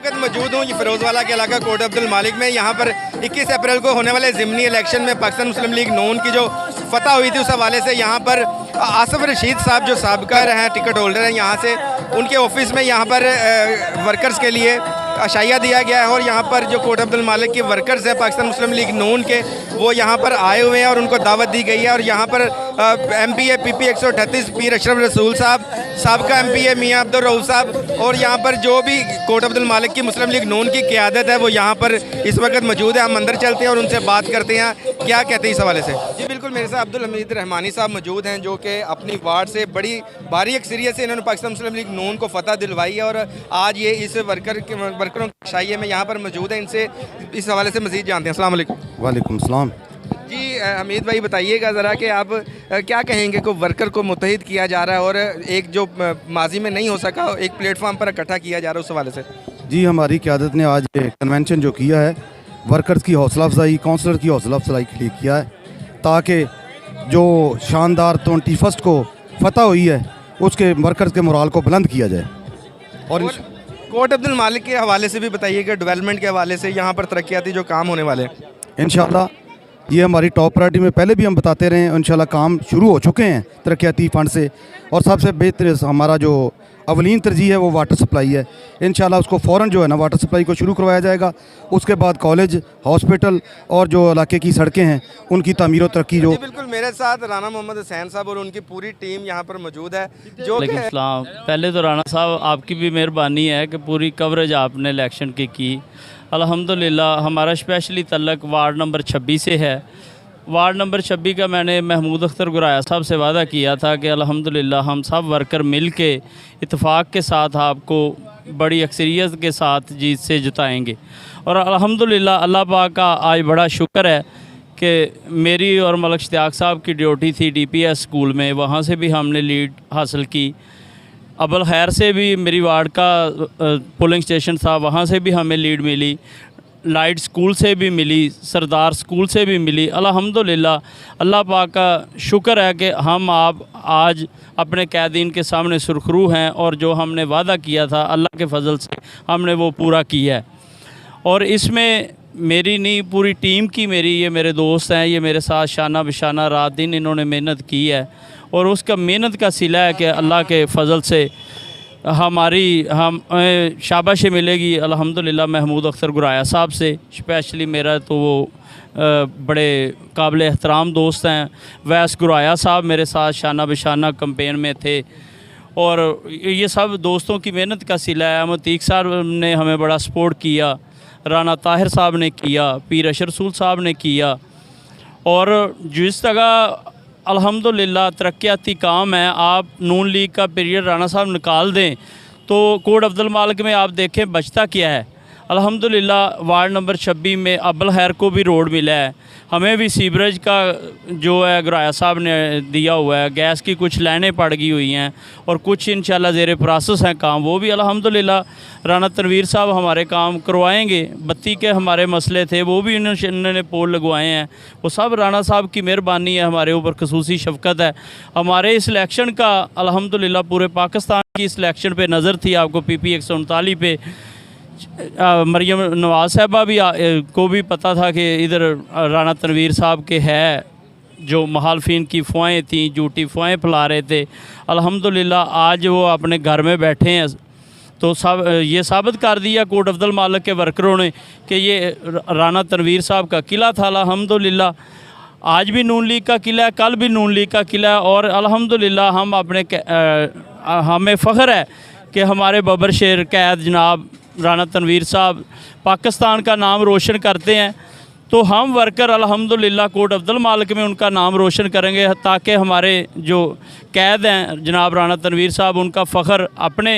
वक्त मौजूद हूँ ये फिरोजवाला के इलाका कोट अब्दुल मालिक में। यहाँ पर 21 अप्रैल को होने वाले ज़िमनी इलेक्शन में पाकिस्तान मुस्लिम लीग नून की जो फतह हुई थी उस हवाले से यहाँ पर आसिफ रशीद साहब जो साबिका हैं टिकट होल्डर हैं, यहाँ से उनके ऑफिस में यहाँ पर वर्कर्स के लिए अशाया दिया गया है और यहाँ पर जो कोट अब्दुल मालिक के वर्कर्स हैं पाकिस्तान मुस्लिम लीग नून के, वो यहाँ पर आए हुए हैं और उनको दावत दी गई है। और यहाँ पर MPA PP 138 पीर अशरफ रसूल साहब, साबिका MPA मियाँ अब्दुल रऊफ साहब और यहाँ पर जो भी कोट अब्दुल मालिक की मुस्लिम लीग नून की क़यादत है वो यहाँ पर इस वक्त मौजूद है। हम अंदर चलते हैं और उनसे बात करते हैं क्या कहते हैं इस हवाले से। जी बिल्कुल, मेरे साथ अब्दुल हमीद रहमानी साहब मौजूद हैं जो कि अपनी वार्ड से बड़ी भारी अक्सरियत से इन्होंने पाकिस्तान मुस्लिम लीग नून को फतह दिलवाई है और आज ये इस वर्करों के शाइए में यहाँ पर मौजूद है। इनसे इस हवाले से मज़ीद जानते हैं। अस्सलाम वालेकुम। वालेकुम सलाम। जी हमीद भाई बताइएगा ज़रा कि आप क्या कहेंगे को वर्कर को मुत्तहिद किया जा रहा है और एक जो माजी में नहीं हो सका एक प्लेटफॉर्म पर इकट्ठा किया जा रहा है उस हवाले से। जी हमारी क़यादत ने आज कन्वेंशन जो किया है वर्कर्स की हौसला अफजाई, काउंसलर की हौसला अफजाई के लिए किया है ताकि जो शानदार 21 को फतह हुई है उसके वर्कर्स के मोराल को बुलंद किया जाए। और कोट अब्दुल मालिक के हवाले से भी बताइएगा, डेवलपमेंट के हवाले से यहाँ पर तरक्याती जो काम होने वाले हैं इंशाअल्लाह ये हमारी टॉप प्रायोरिटी में पहले भी हम बताते रहे हैं। इंशाल्लाह काम शुरू हो चुके हैं तरक्याती फ़ंड से और सबसे बेहतर हमारा जो अवलीन तरजीह है वो वाटर सप्लाई है। इंशाल्लाह उसको फ़ौरन जो है ना वाटर सप्लाई को शुरू करवाया जाएगा। उसके बाद कॉलेज, हॉस्पिटल और जो इलाके की सड़कें हैं उनकी तामीर और तरक्की जो। बिल्कुल, मेरे साथ राना मोहम्मद हुसैन साहब और उनकी पूरी टीम यहाँ पर मौजूद है। जो पहले तो राना साहब आपकी भी मेहरबानी है कि पूरी कवरेज आपने इलेक्शन की अल्हम्दुलिल्लाह। हमारा स्पेशली तल्लक वार्ड नंबर 26 से है। वार्ड नंबर 26 का मैंने महमूद अख्तर गुराया साहब से वादा किया था कि अल्हम्दुलिल्लाह हम सब वर्कर मिल के इत्तेफाक के साथ आपको बड़ी अक्सरियत के साथ जीत से जिताएंगे। और अल्हम्दुलिल्लाह अल्लाह पाक का आज बड़ा शुक्र है कि मेरी और मलक इश्तियाक साहब की ड्यूटी थी DPS स्कूल में, वहाँ से भी हमने लीड हासिल की। अबल खैर से भी मेरी वार्ड का पोलिंग स्टेशन था, वहाँ से भी हमें लीड मिली। लाइट स्कूल से भी मिली, सरदार स्कूल से भी मिली। अल्हम्दुलिल्लाह अल्लाह पाक का शुक्र है कि हम आप आज अपने कैदीन के सामने सुरखरू हैं और जो हमने वादा किया था अल्लाह के फजल से हमने वो पूरा किया है। और इसमें मेरी नहीं पूरी टीम की, ये मेरे दोस्त हैं, ये मेरे साथ शाना बिशाना रात दिन इन्होंने मेहनत की है और उसका मेहनत का सिला है कि अल्लाह के फजल से हम शाबाशी मिलेगी अल्हम्दुलिल्लाह महमूद अख्तर गुराया साहब से। स्पेशली मेरा तो वो बड़े काबिल एहतराम दोस्त हैं। वैस गुराया साहब मेरे साथ शाना बिशाना कैंपेन में थे और ये सब दोस्तों की मेहनत का सिला है। अमतीक साहब ने हमें बड़ा सपोर्ट किया, राना ताहिर साहब ने किया, पीर अशर रसूल साहब ने किया। और जिस तरह अल्हम्दुलिल्लाह तरक्याती काम है, आप नून लीग का पीरियड राना साहब निकाल दें तो कोट अब्दुल मालिक में आप देखें बचता क्या है। अल्हम्दुलिल्लाह वार्ड नंबर 26 में अब्बल खैर को भी रोड मिला है, हमें भी सीवरेज का जो है गुराया साहब ने दिया हुआ है, गैस की कुछ लाइनें पड़ गई हुई हैं और कुछ इंशाल्लाह ज़ेरे प्रोसेस हैं काम, वो भी अल्हम्दुलिल्लाह राना तनवीर साहब हमारे काम करवाएंगे। बत्ती के हमारे मसले थे वो भी इन्होंने पोल लगवाए हैं, वो सब राना साहब की मेहरबानी है, हमारे ऊपर खसूसी शफ़क़त है। हमारे इस इलेक्शन का अल्हम्दुलिल्लाह पूरे पाकिस्तान की इस इलेक्शन पर नज़र थी। आपको PP 139 पे मरियम नवाज़ साहबा भी को भी पता था कि इधर राना तनवीर साहब के है जो मुखालफिन की फ़वाएँ थी, झूठी फ़वाएँ फैला रहे थे। अल्हम्दुलिल्लाह आज वो अपने घर में बैठे हैं तो सब ये साबित कर दिया कोट अब्दुल मालिक के वर्करों ने कि ये राना तनवीर साहब का किला था। अल्हम्दुलिल्लाह आज भी नून लीग का किला है, कल भी नून लीग का किला है। और अल्हम्दुलिल्लाह हम अपने हमें फ़ख्र है कि हमारे बबर शेर कैद जनाब राना तनवीर साहब पाकिस्तान का नाम रोशन करते हैं, तो हम वर्कर अल्हम्दुलिल्लाह कोट अब्दुल मालिक में उनका नाम रोशन करेंगे ताकि हमारे जो कैद हैं जनाब राना तनवीर साहब उनका फ़ख्र अपने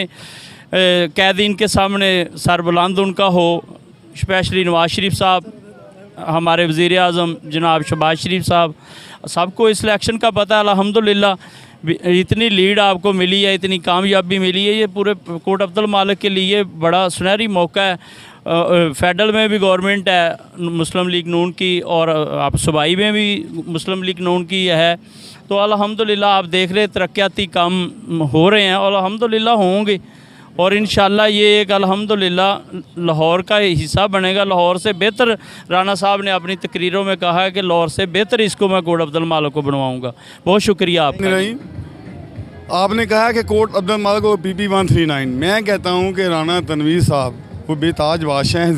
कैदीन के सामने सरबुलंद उनका हो। स्पेशली नवाज शरीफ साहब, हमारे वज़ीर आज़म जनाब शहबाज शरीफ साहब, सबको इस इलेक्शन का पता है। अल्हम्दुलिल्लाह इतनी लीड आपको मिली है, इतनी कामयाबी मिली है, ये पूरे कोट अब्दुल मालिक के लिए बड़ा सुनहरी मौका है। फेडरल में भी गवर्नमेंट है मुस्लिम लीग नून की और आप सूबाई में भी मुस्लिम लीग नून की है। तो अल्हम्दुलिल्लाह आप देख रहे तरक्याती काम हो रहे हैं और अल्हम्दुलिल्लाह होंगे और इंशाल्लाह ये एक अल्हम्दुलिल्लाह लाहौर का हिस्सा बनेगा। लाहौर से बेहतर राना साहब ने अपनी तकरीरों में कहा है कि लाहौर से बेहतर इसको मैं कोट अब्दुल मालिक को बनवाऊँगा। बहुत शुक्रिया आपका। नहीं, आपने कहा कि कोट अब्दुल मालिक को PP 139, मैं कहता हूँ कि राना तनवीर साहब वो बेताज बादशाह हैं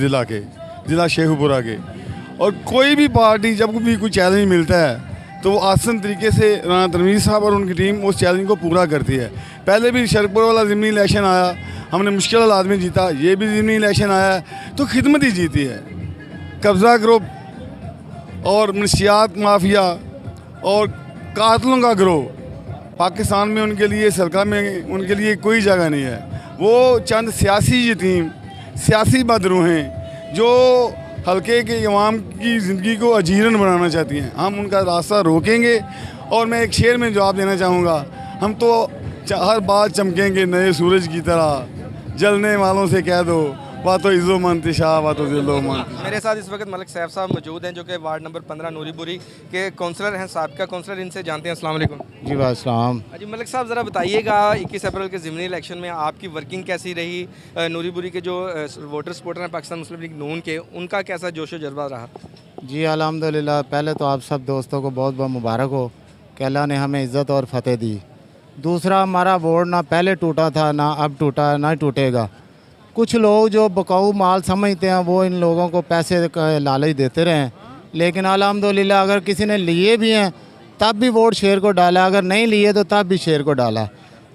ज़िला शेखुपुरा के, और कोई भी पार्टी जब भी कोई चैलेंज मिलता है तो वो आसान तरीके से राना तनवीर साहब और उनकी टीम उस चैलेंज को पूरा करती है। पहले भी शेखपुरा वाला ज़िमनी इलेक्शन आया, हमने मुश्किल हालात में जीता, ये भी ज़िमनी इलेक्शन आया है तो खिदमत ही जीती है। कब्ज़ा ग्रुप और मनशियात माफिया और कातलों का ग्रोह पाकिस्तान में उनके लिए सलका में उनके लिए कोई जगह नहीं है। वो चंद सियासी यतीम सियासी बदरू हैं जो हल्के के अवाम की ज़िंदगी को अजीरन बनाना चाहती हैं। हम उनका रास्ता रोकेंगे। और मैं एक शेर में जवाब देना चाहूँगा, हम तो हर बात चमकेंगे नए सूरज की तरह, जलने वालों से कह दो बातो इज़्ज़ो मंतिशा बातो जिल्लो मन। मेरे साथ इस वक्त मलिक सैफ साहब मौजूद हैं जो कि वार्ड नंबर 15 नूरीपुरी के काउंसलर हैं, साबिका काउंसलर। इनसे जानते हैं। अस्सलाम वालेकुम। जी वास्सलाम। जी मलिक साहब, ज़रा बताइएगा 21 अप्रैल के ज़िमनी इलेक्शन में आपकी वर्किंग कैसी रही? नूरीपुरी के जो वोटर सपोर्टर हैं पाकिस्तान मुस्लिम लीग नून के, उनका कैसा जोशो जज्बा रहा? जी अल्हम्दुलिल्लाह, पहले तो आप सब दोस्तों को बहुत बहुत मुबारक हो कि अल्लाह ने हमें इज़्ज़त और फतेह दी। दूसरा, हमारा वोट ना पहले टूटा था ना अब टूटा ना टूटेगा। कुछ लोग जो बकाऊ माल समझते हैं वो इन लोगों को पैसे का लालच देते रहे, लेकिन अल्हम्दुलिल्लाह अगर किसी ने लिए भी हैं तब भी वोट शेर को डाला, अगर नहीं लिए तो तब भी शेर को डाला।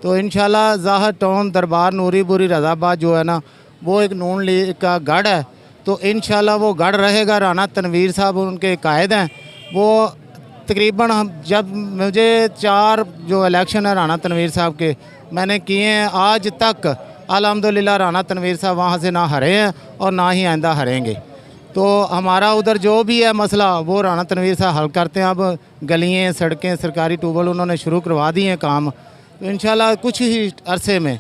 तो इंशाल्लाह ज़ाहर टाउन दरबार नूरीपुरी रज़ाबाद जो है ना वो एक नून लीग का गढ़ है, तो इंशाल्लाह वो गढ़ रहेगा। राना तनवीर साहब उनके कायद हैं। वो तकरीबन हम जब मुझे 4 जो इलेक्शन है राना तनवीर साहब के मैंने किए हैं, आज तक अल्हम्दुलिल्लाह राना तनवीर साहब वहाँ से ना हरे हैं और ना ही आइंदा हरेंगे। तो हमारा उधर जो भी है मसला वो राना तनवीर साहब हल करते हैं। अब गलियाँ सड़कें सरकारी ट्यूबवेल उन्होंने शुरू करवा दिए हैं काम, तो इंशाल्लाह कुछ ही अरसे में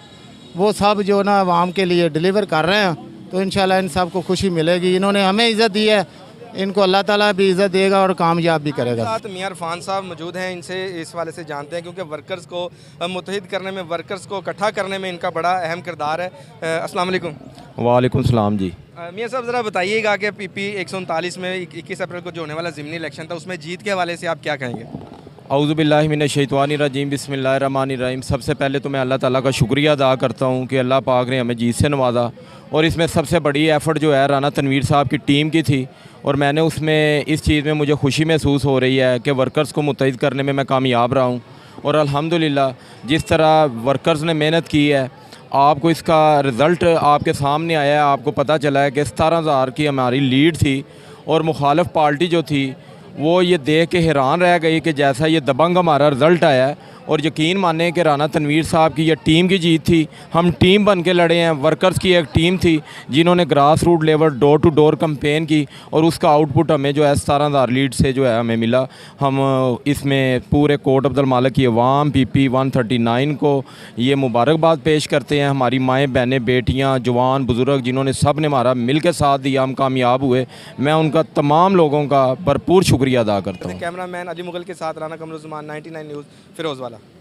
वो सब जो ना आवाम के लिए डिलीवर कर रहे हैं, तो इंशाल्लाह इन सब को खुशी मिलेगी। इन्होंने हमें इज़्ज़त दी है, इनको अल्लाह ताला भी इज़्ज़त देगा और कामयाब भी करेगा। साथ मियां इरफान साहब मौजूद हैं, इनसे इस वाले से जानते हैं क्योंकि वर्कर्स को मुत्तहिद करने में, वर्कर्स को इकट्ठा करने में इनका बड़ा अहम किरदार है। अस्सलाम वालेकुम। वालेकुम सलाम जी। मियां साहब ज़रा बताइएगा कि PP 139 में 21 अप्रैल को जो होने वाला ज़िमनी इलेक्शन था उसमें जीत के हवाले से आप क्या कहेंगे? औज़ुबिल्लाहि मिनश्शैतानिर्रजीम बिस्मिल्लाहिर्रहमानिर्रहीम। सबसे पहले तो मैं अल्लाह ताला का शुक्रिया अदा करता हूँ कि अल्लाह पाक ने हमें जीत से नवाजा, और इसमें सबसे बड़ी एफ़र्ट जो है राना तनवीर साहब की टीम की थी, और मैंने उसमें इस चीज़ में मुझे खुशी महसूस हो रही है कि वर्कर्स को मुत्तहिद करने में मैं कामयाब रहा हूँ। और अल्हम्दुलिल्लाह जिस तरह वर्कर्स ने मेहनत की है, आपको इसका रिज़ल्ट आपके सामने आया है। आपको पता चला है कि 17,000 की हमारी लीड थी, और मुखालिफ पार्टी जो थी वो ये देख के हैरान रह गई कि जैसा ये दबंग हमारा रिज़ल्ट आया है। और यकीन माने कि राना तनवीर साहब की ये टीम की जीत थी। हम टीम बन के लड़े हैं, वर्कर्स की एक टीम थी जिन्होंने grass root level door to door campaign की, और उसका आउटपुट हमें जो है 17,000 लीड से जो है हमें मिला। हम इसमें पूरे कोट अब्दुल मालिक की अवाम PP 139 को ये मुबारकबाद पेश करते हैं। हमारी माएँ बहनें बेटियाँ जवान बुज़ुर्ग जिन्होंने सब ने हमारा मिल के साथ दिया, हम कामयाब हुए। मैं उनका तमाम लोगों का भरपूर शुक्रिया अदा करता हूँ। कैमरा मैन अली मुगल के साथ राना कमरुज़्ज़मान, 99 न्यूज़ फिरोज़वाला।